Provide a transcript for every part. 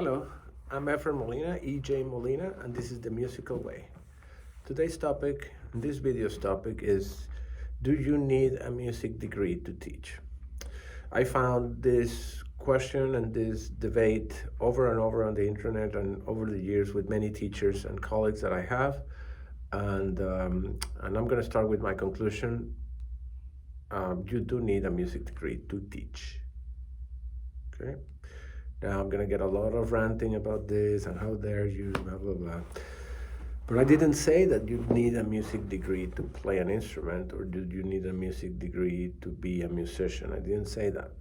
Hello, I'm Molina, EJ Molina, and this is the Musical Way. Today's topic, this video's topic is, do you need a music degree to teach? I found this question and this debate over and over on the internet and over the years with many teachers and colleagues that I have, and I'm going to start with my conclusion. You do need a music degree to teach. Okay. Now I'm gonna get a lot of ranting about this and how dare you, blah blah blah. But I didn't say that you need a music degree to play an instrument or do you need a music degree to be a musician. I didn't say that.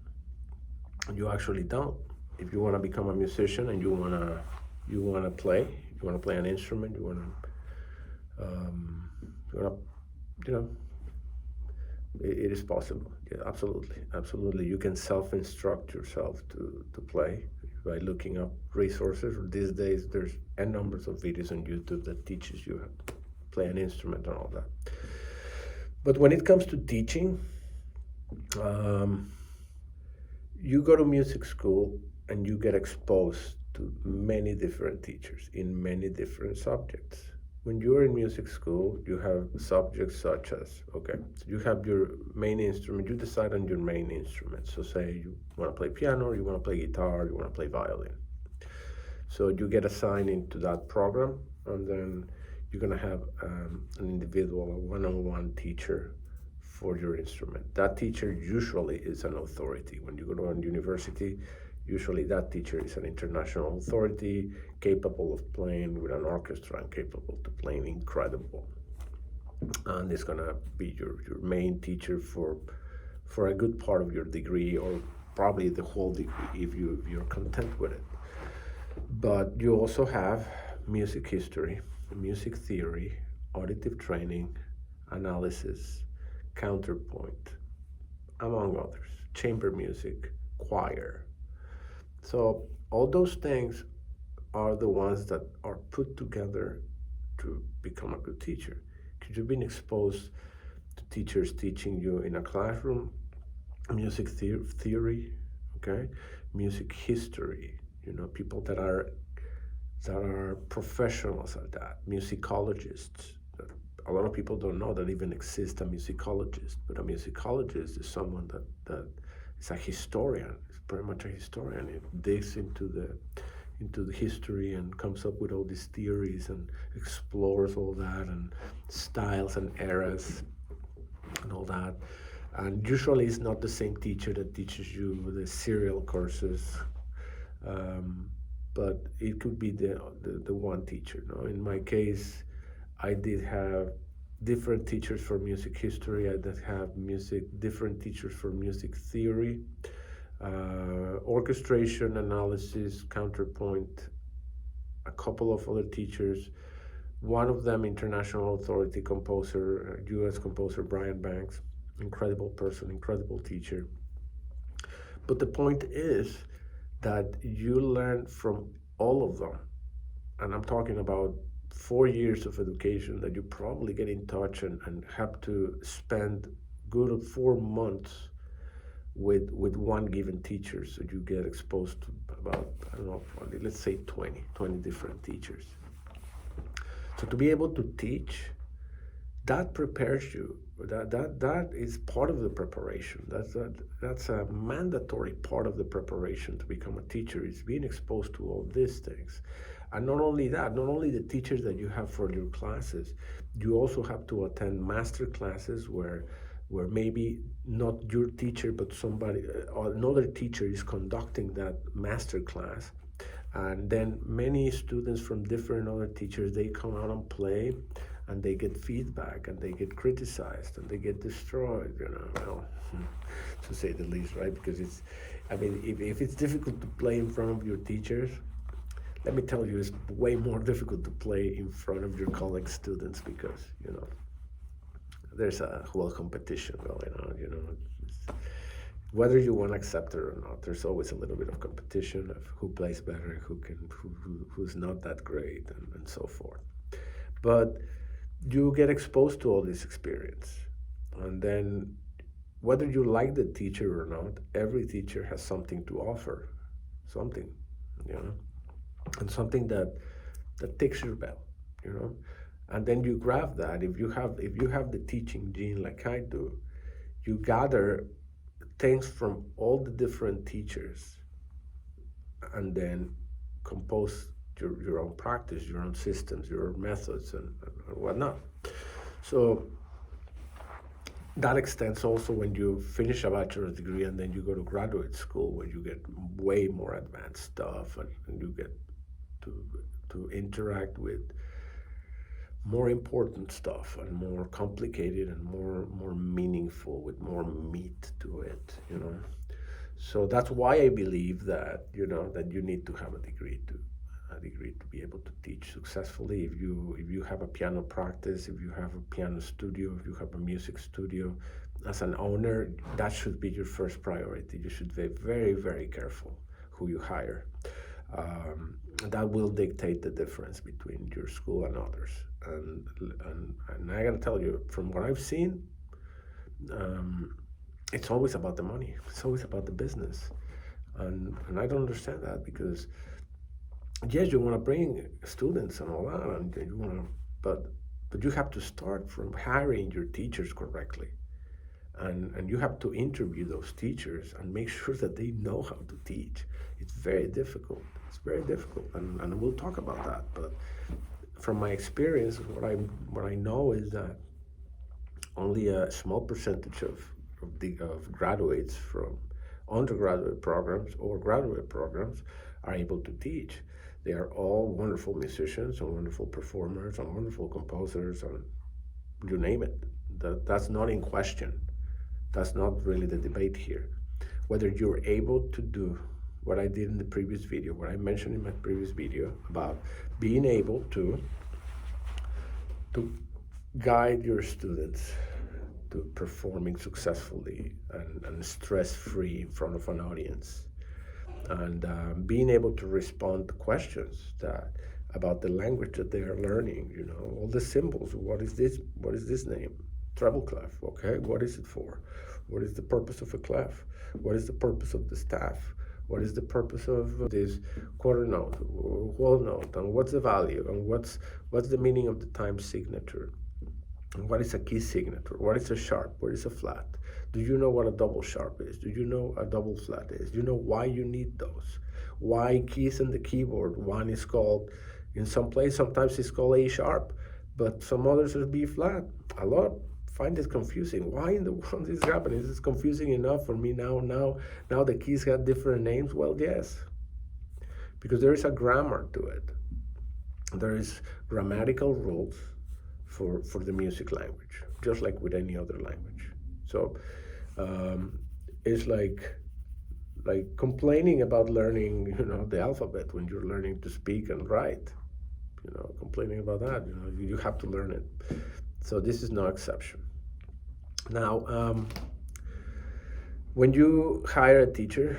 You actually don't. If you want to become a musician and you wanna play an instrument, you wanna, you know, it is possible. Yeah, absolutely. You can self-instruct yourself to play by looking up resources. These days, there's n numbers of videos on YouTube that teaches you how to play an instrument and all that. But when it comes to teaching, you go to music school and you get exposed to many different teachers in many different subjects. When you're in music school, you have subjects such as, okay, you have your main instrument, you decide on your main instrument. So say you want to play piano, or you want to play guitar, you want to play violin. So you get assigned into that program, and then you're going to have an individual, a one-on-one teacher for your instrument. That teacher usually is an authority. When you go to a university, usually that teacher is an international authority, capable of playing with an orchestra and capable to playing incredible. And it's gonna be your main teacher for a good part of your degree, or probably the whole degree if you're content with it. But you also have music history, music theory, auditive training, analysis, counterpoint, among others, chamber music, choir. So all those things are the ones that are put together to become a good teacher. Because you've been exposed to teachers teaching you in a classroom, music theory, okay, music history. People that are professionals at that, musicologists. A lot of people don't know that even exists a musicologist, but a musicologist is someone that is a historian. It's pretty much a historian. It digs into the history and comes up with all these theories and explores all that and styles and eras and all that. And usually it's not the same teacher that teaches you the serial courses, but it could be the one teacher. No? In my case, I did have different teachers for music history. I did have different teachers for music theory, orchestration, analysis, counterpoint, a couple of other teachers. One of them, international authority composer, U.S. composer Brian Banks, incredible person, incredible teacher. But the point is that you learn from all of them. And I'm talking about 4 years of education that you probably get in touch and have to spend good 4 months with one given teacher. So you get exposed to about, I don't know, probably, let's say 20 different teachers. So to be able to teach, that prepares you. That is part of the preparation. That's a mandatory part of the preparation to become a teacher, is being exposed to all these things. And not only that, not only the teachers that you have for your classes, you also have to attend master classes where maybe not your teacher, but somebody, another teacher is conducting that master class. And then many students from different other teachers, they come out and play, and they get feedback, and they get criticized, and they get destroyed, well, to say the least, right? Because if it's difficult to play in front of your teachers, let me tell you, it's way more difficult to play in front of your colleague students, because, there's a whole competition going on, whether you want to accept it or not. There's always a little bit of competition of who plays better, who's not that great, and so forth. But you get exposed to all this experience, and then whether you like the teacher or not, every teacher has something to offer, something. and something that takes your bell, you know. And then you grab that. If you have the teaching gene like I do, you gather things from all the different teachers, and then compose your own practice, your own systems, your methods, and whatnot. So that extends also when you finish a bachelor's degree and then you go to graduate school, where you get way more advanced stuff, and you get to interact with more important stuff, and more complicated, and more meaningful, with more meat to it, you know. So that's why I believe that, that you need to have a degree to be able to teach successfully. If you have a piano practice, if you have a piano studio, if you have a music studio, as an owner, that should be your first priority. You should be very, very careful who you hire. That will dictate the difference between your school and others. And I gotta tell you, from what I've seen, um, it's always about the money. It's always about the business, and I don't understand that, because yes, you want to bring students and all that, and you want to, but you have to start from hiring your teachers correctly, and you have to interview those teachers and make sure that they know how to teach. It's very difficult. It's very difficult, and we'll talk about that. But from my experience, what I know is that only a small percentage of graduates from undergraduate programs or graduate programs are able to teach. They are all wonderful musicians and wonderful performers and wonderful composers, and you name it. That's not in question. That's not really the debate here. Whether you're able to do what I did in the previous video, what I mentioned in my previous video about being able to guide your students to performing successfully and stress-free in front of an audience, and being able to respond to questions about the language that they are learning. All the symbols. What is this? What is this name? Treble clef. Okay, what is it for? What is the purpose of a clef? What is the purpose of the staff? What is the purpose of this quarter note, whole note, and what's the value, and what's the meaning of the time signature? What is a key signature? What is a sharp? What is a flat? Do you know what a double sharp is? Do you know a double flat is? Do you know why you need those? Why keys in the keyboard? One is called, in some place, sometimes it's called A sharp, but some others are B flat. A lot find it confusing. Why in the world is this happening? Is this confusing enough for me now? Now the keys have different names? Well, yes, because there is a grammar to it. There is grammatical rules for the music language, just like with any other language. So it's like complaining about learning, the alphabet when you're learning to speak and write. Complaining about that. You have to learn it. So this is no exception. Now, when you hire a teacher,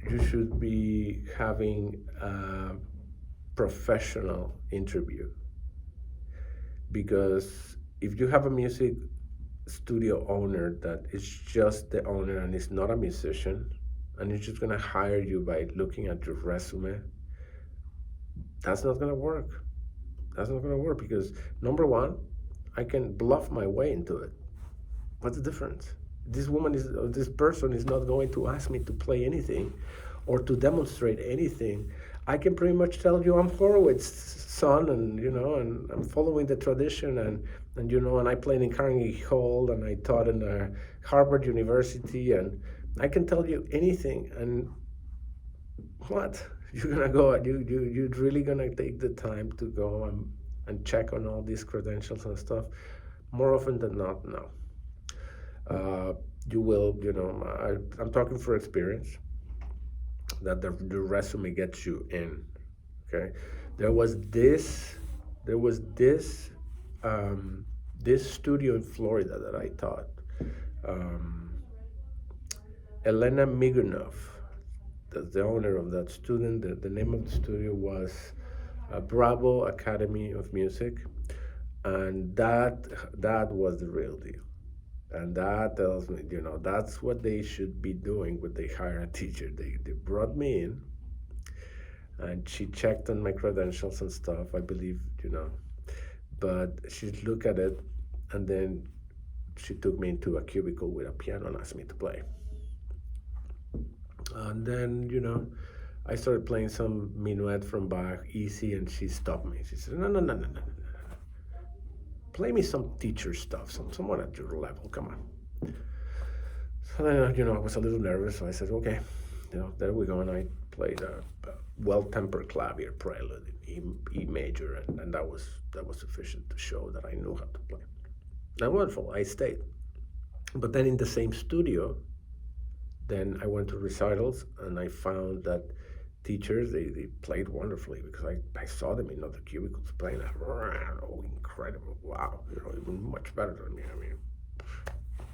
you should be having a professional interview. Because if you have a music studio owner that is just the owner and is not a musician, and is just going to hire you by looking at your resume, that's not going to work. That's not going to work, because number one, I can bluff my way into it. What's the difference? This person is not going to ask me to play anything or to demonstrate anything. I can pretty much tell you I'm Horowitz's son, and and I'm following the tradition, and I played in Carnegie Hall, and I taught in Harvard University, and I can tell you anything. And what? You're gonna go? You're really gonna take the time to go and check on all these credentials and stuff? More often than not, no. You will. I'm talking for experience, that the resume gets you in. Okay, there was this this studio in Florida that I taught. Elena Migunov, that's the owner of that student. The name of the studio was Bravo Academy of Music, and that was the real deal. And that tells me, that's what they should be doing when they hire a teacher. They brought me in, and she checked on my credentials and stuff, I believe, but she looked at it, and then she took me into a cubicle with a piano and asked me to play. And then, I started playing some minuet from Bach, easy, and she stopped me. She said, no, no, no, no, no, no. Play me some teacher stuff, someone at your level, come on. So then, I was a little nervous, so I said, okay, there we go. And I played a well-tempered clavier prelude in E major, and that was sufficient to show that I knew how to play. And wonderful, I stayed. But then in the same studio, then I went to recitals, and I found that teachers, they played wonderfully, because I saw them in other cubicles playing that. Oh, incredible. Wow. Even much better than me. I mean,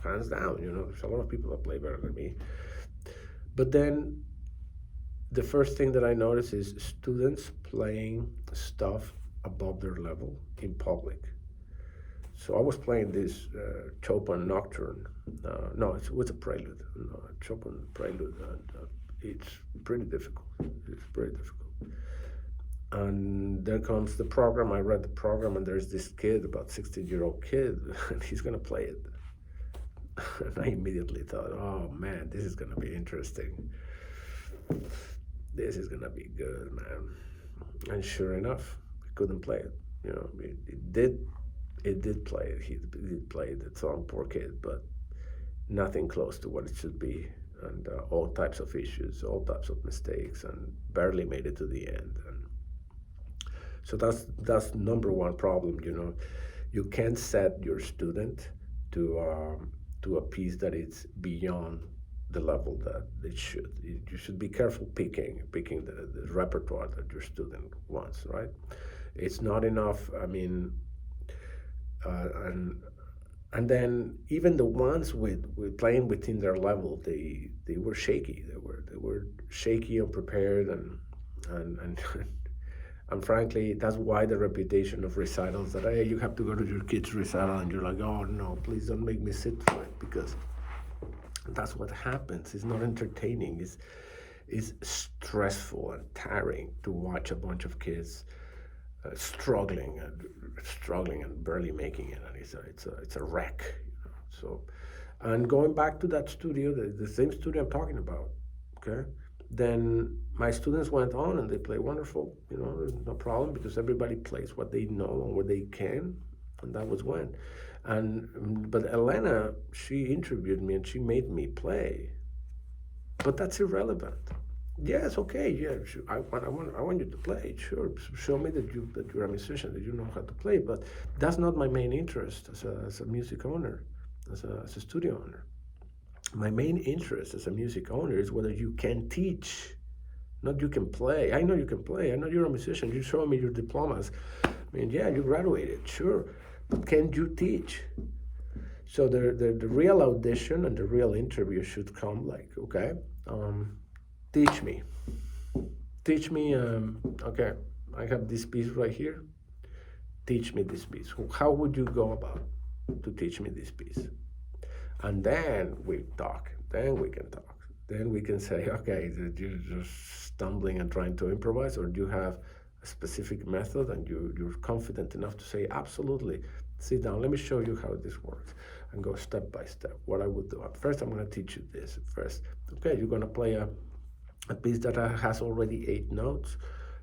hands down, there's a lot of people that play better than me. But then the first thing that I noticed is students playing stuff above their level in public. So I was playing this Chopin Nocturne. No, it was a prelude. No, Chopin prelude, and it's pretty difficult. It's pretty difficult. And there comes the program. I read the program, and there's this kid, about 16-year-old kid, and he's gonna play it. And I immediately thought, oh man, this is gonna be interesting. This is gonna be good, man. And sure enough, I couldn't play it. It did play it. He did play the song, poor kid, but nothing close to what it should be. And all types of issues, all types of mistakes, and barely made it to the end. And so that's number one problem. You can't set your student to a piece that is beyond the level that it should. You should be careful picking the repertoire that your student wants. Right? It's not enough. I mean. And then even the ones with playing within their level, they were shaky. They were shaky, unprepared, and and frankly, that's why the reputation of recitals that, hey, you have to go to your kid's recital, and you're like, oh no, please don't make me sit for it, because that's what happens. It's not entertaining. It's stressful and tiring to watch a bunch of kids struggling and barely making it, and it's a wreck. So, and going back to that studio, the same studio I'm talking about, okay, then my students went on and they play wonderful. No problem, because everybody plays what they know and what they can, and that was when. But Elena, she interviewed me and she made me play, but that's irrelevant. Yes, okay, yeah, sure. I want you to play. Sure, show me that you're a musician, that you know how to play. But that's not my main interest as a music owner, as a studio owner. My main interest as a music owner is whether you can teach, not you can play. I know you can play. I know you're a musician. You show me your diplomas. I mean, yeah, you graduated, sure, but can you teach? So the real audition and the real interview should come like, okay. Teach me. Okay, I have this piece right here. Teach me this piece. How would you go about to teach me this piece? And then we talk. Then we can talk. Then we can say, okay, you're just stumbling and trying to improvise, or do you have a specific method and you're confident enough to say, absolutely, sit down, let me show you how this works, and go step by step. What I would do. First, I'm going to teach you this. First, okay, you're going to play a piece that has already 8 notes.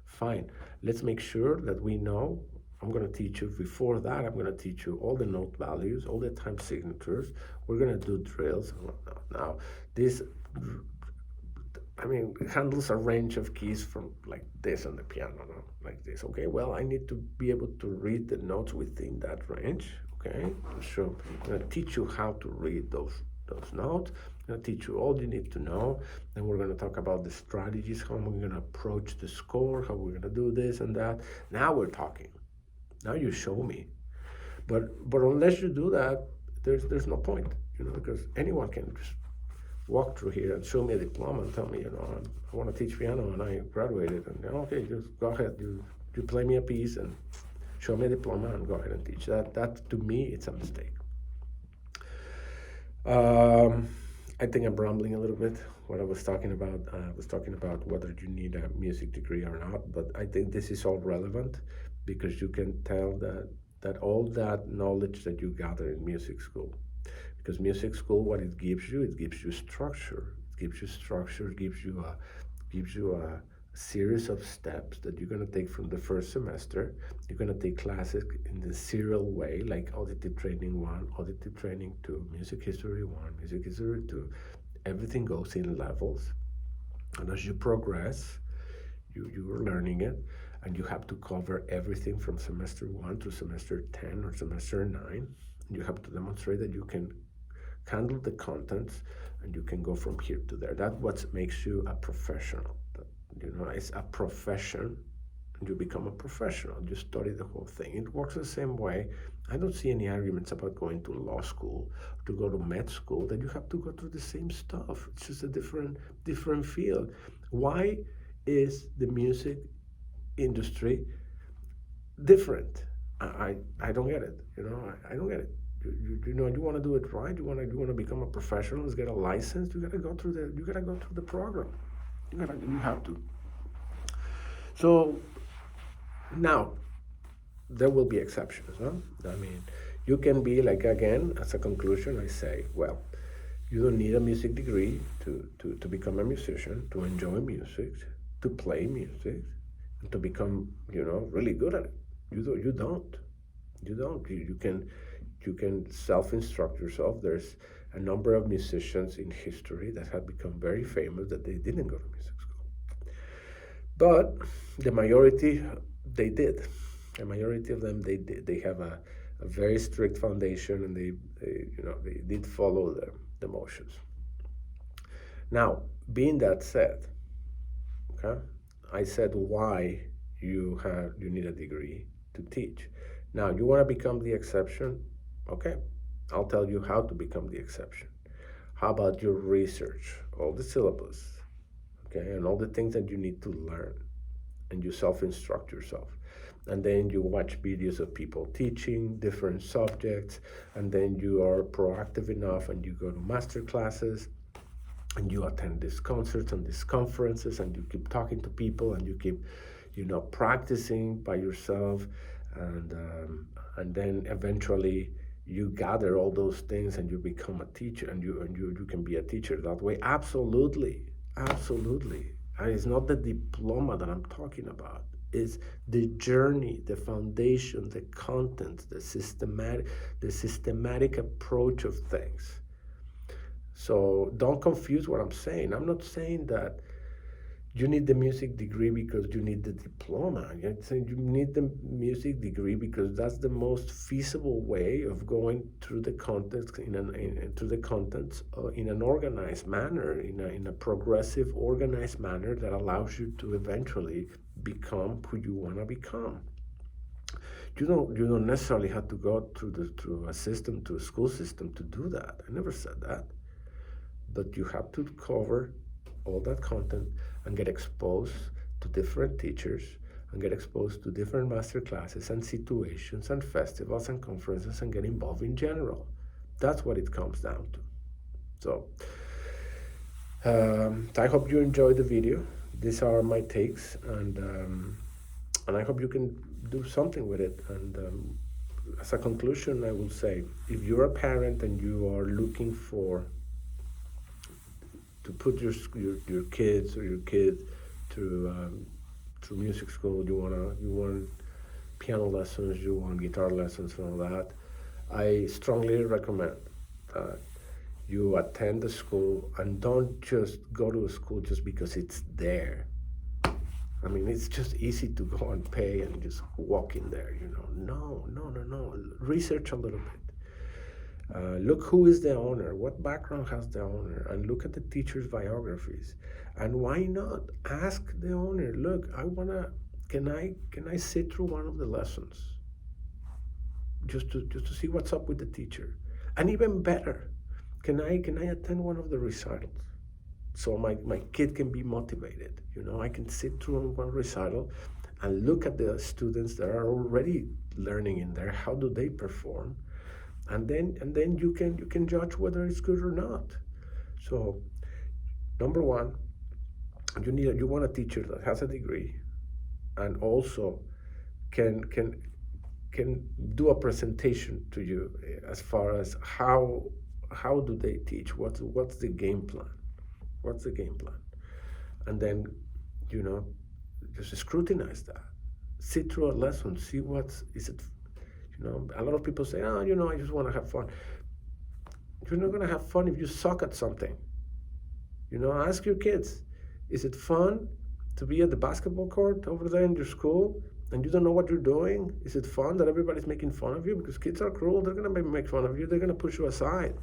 Fine. Let's make sure that we know. I'm going to teach you, before that, I'm going to teach you all the note values, all the time signatures. We're going to do drills. Now, this, it handles a range of keys from like this on the piano, no? Like this. Okay, well, I need to be able to read the notes within that range. Okay, so I'm going to teach you how to read those notes. I'm going to teach you all you need to know. Then we're going to talk about the strategies, how we're going to approach the score, how we're going to do this and that. Now we're talking. Now you show me. But unless you do that, there's no point, because anyone can just walk through here and show me a diploma and tell me, I want to teach piano and I graduated. And okay, just go ahead. You play me a piece and show me a diploma and go ahead and teach. That to me, it's a mistake. I think I'm rambling a little bit. what I was talking about. I was talking about whether you need a music degree or not, but I think this is all relevant because you can tell that all that knowledge that you gather in music school, because music school, what it gives you structure. It gives you structure, gives you a series of steps that you're going to take from the first semester. You're going to take classes in the serial way, like auditive training 1, auditive training 2, music history 1, music history 2. Everything goes in levels. And as you progress, you're learning it, and you have to cover everything from semester 1 to semester 10 or semester 9. You have to demonstrate that you can handle the contents and you can go from here to there. That's what makes you a professional. It's a profession, and you become a professional. You study the whole thing. It works the same way. I don't see any arguments about going to law school, to go to med school, that you have to go through the same stuff. It's just a different field. Why is the music industry different? I don't get it. I don't get it. You want to do it right. You want to become a professional. Get a license. You gotta go through the program. You have to. So now there will be exceptions, huh? I mean, you can be like, again, as a conclusion, I say, well, you don't need a music degree to become a musician, to enjoy music, to play music, and to become, really good at it. You don't. You can self-instruct yourself. There's a number of musicians in history that have become very famous that they didn't go to music school. But the majority, they did. The majority of them, they did. They have a very strict foundation, and they did follow the motions. Now, being that said, okay, I said why you need a degree to teach. Now, you want to become the exception? Okay, I'll tell you how to become the exception. How about your research, all the syllabus, okay, and all the things that you need to learn, and you self-instruct yourself. And then you watch videos of people teaching different subjects, and then you are proactive enough and you go to master classes, and you attend these concerts and these conferences, and you keep talking to people, and you keep, practicing by yourself, and then eventually you gather all those things and you become a teacher, and you can be a teacher that way. Absolutely. And it's not the diploma that I'm talking about. It's the journey, the foundation, the content, the systematic approach of things. So don't confuse what I'm saying. I'm not saying that you need the music degree because you need the diploma. I'm saying you need the music degree because that's the most feasible way of going through the contents in an organized manner, in a progressive, organized manner that allows you to eventually become who you want to become. You don't necessarily have to go through a school system to do that. I never said that. But you have to cover all that content and get exposed to different teachers and get exposed to different master classes and situations and festivals and conferences and get involved in general. That's what it comes down to. So I hope you enjoyed the video. These are my takes, and I hope you can do something with it. And as a conclusion, I will say, if you're a parent and you are looking to put your kids or your kid through music school, you want piano lessons, you want guitar lessons, and all that, I strongly recommend that you attend the school and don't just go to a school just because it's there. I mean, it's just easy to go and pay and just walk in there, No. Research a little bit. Look who is the owner, what background has the owner, and look at the teachers' biographies. And why not ask the owner, look, can I sit through one of the lessons? Just to see what's up with the teacher. And even better, can I attend one of the recitals? So my kid can be motivated. I can sit through one recital and look at the students that are already learning in there. How do they perform? And then you can judge whether it's good or not. So Number one, you want a teacher that has a degree and also can can can do a presentation to you as far as how do they teach, what's the game plan, what's the game plan, and then you know just scrutinize that, sit through a lesson, see what's is it. A lot of people say, oh, I just want to have fun. You're not going to have fun if you suck at something. Ask your kids, is it fun to be at the basketball court over there in your school and you don't know what you're doing? Is it fun that everybody's making fun of you? Because kids are cruel, they're going to make fun of you, they're going to push you aside.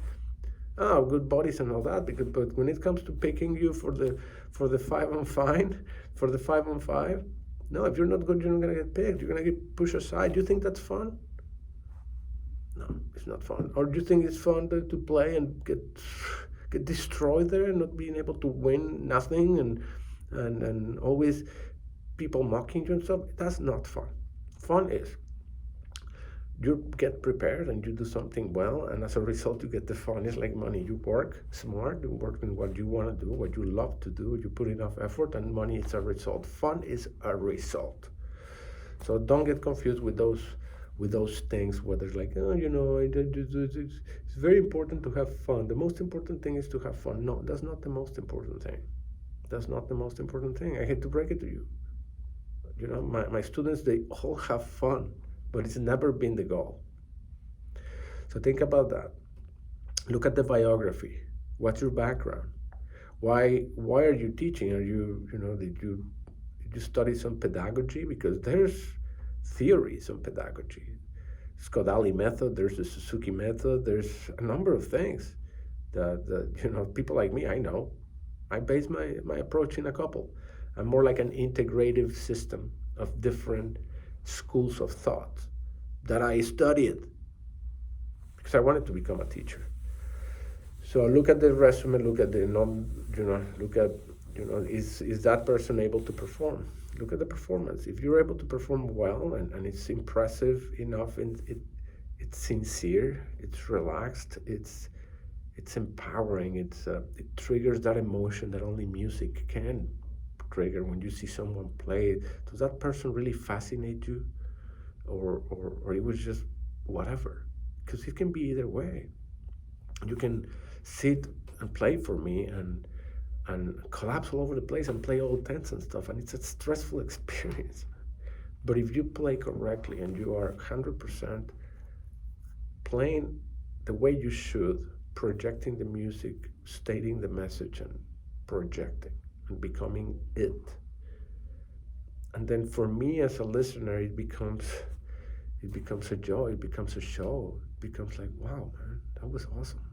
Oh, good buddies and all that, but when it comes to picking you for the 5-on-5, for the 5-on-5, no, if you're not good, you're not going to get picked. You're going to get pushed aside. Do you think that's fun? No, it's not fun. Or do you think it's fun to play and get destroyed there and not being able to win nothing and always people mocking you and stuff? That's not fun. Fun is you get prepared and you do something well, and as a result you get the fun. It's like money. You work smart, you work in what you want to do, what you love to do, you put enough effort, and money is a result. Fun is a result. So don't get confused with those things where there's like, it's very important to have fun. The most important thing is to have fun. No, that's not the most important thing. That's not the most important thing. I hate to break it to you. My students, they all have fun, but it's never been the goal. So think about that. Look at the biography. What's your background? Why are you teaching? Did you study some pedagogy? Because there's theories on pedagogy. Skodali method, there's the Suzuki method, there's a number of things that people like me, I know. I base my approach in a couple. I'm more like an integrative system of different schools of thought that I studied because I wanted to become a teacher. So look at the resume, look at is that person able to perform? Look at the performance. If you're able to perform well and it's impressive enough and it's sincere, it's relaxed, it's empowering, it triggers that emotion that only music can trigger when you see someone play. Does that person really fascinate you? Or it was just whatever? Because it can be either way. You can sit and play for me and collapse all over the place and play all tense and stuff, and it's a stressful experience. But if you play correctly and you are 100% playing the way you should, projecting the music, stating the message and projecting and becoming it, and then for me as a listener, it becomes a joy, it becomes a show, it becomes like, wow, man, that was awesome.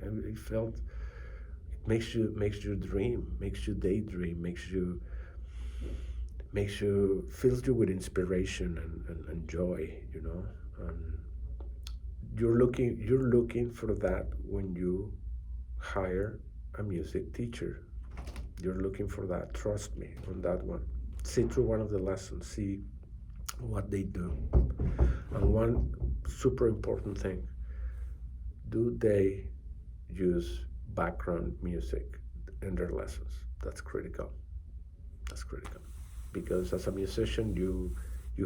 It felt, it makes you dream, makes you daydream, fills you with inspiration and joy, and you're looking for that when you hire a music teacher. You're looking for that, trust me on that one. Sit through one of the lessons, see what they do. And one super important thing, do they use background music in their lessons? That's critical. Because as a musician, you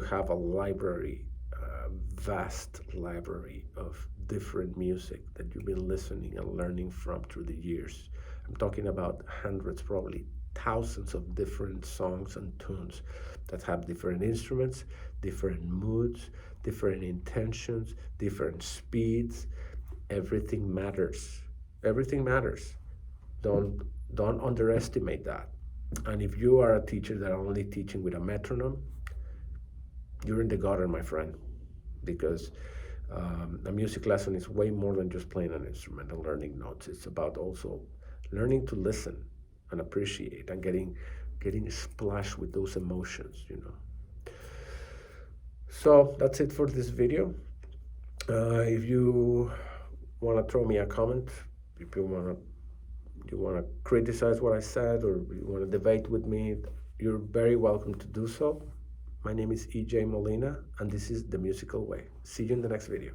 have a library, a vast library of different music that you've been listening and learning from through the years. I'm talking about hundreds, probably thousands of different songs and tunes that have different instruments, different moods, different intentions, different speeds. Everything matters. Everything matters. Don't underestimate that. And if you are a teacher that are only teaching with a metronome, you're in the gutter, my friend, because a music lesson is way more than just playing an instrument and learning notes. It's about also learning to listen and appreciate and getting splashed with those emotions, So that's it for this video. If you want to throw me a comment, if you want to criticize what I said, or you want to debate with me, you're very welcome to do so. My name is EJ Molina, and this is The Musical Way. See you in the next video.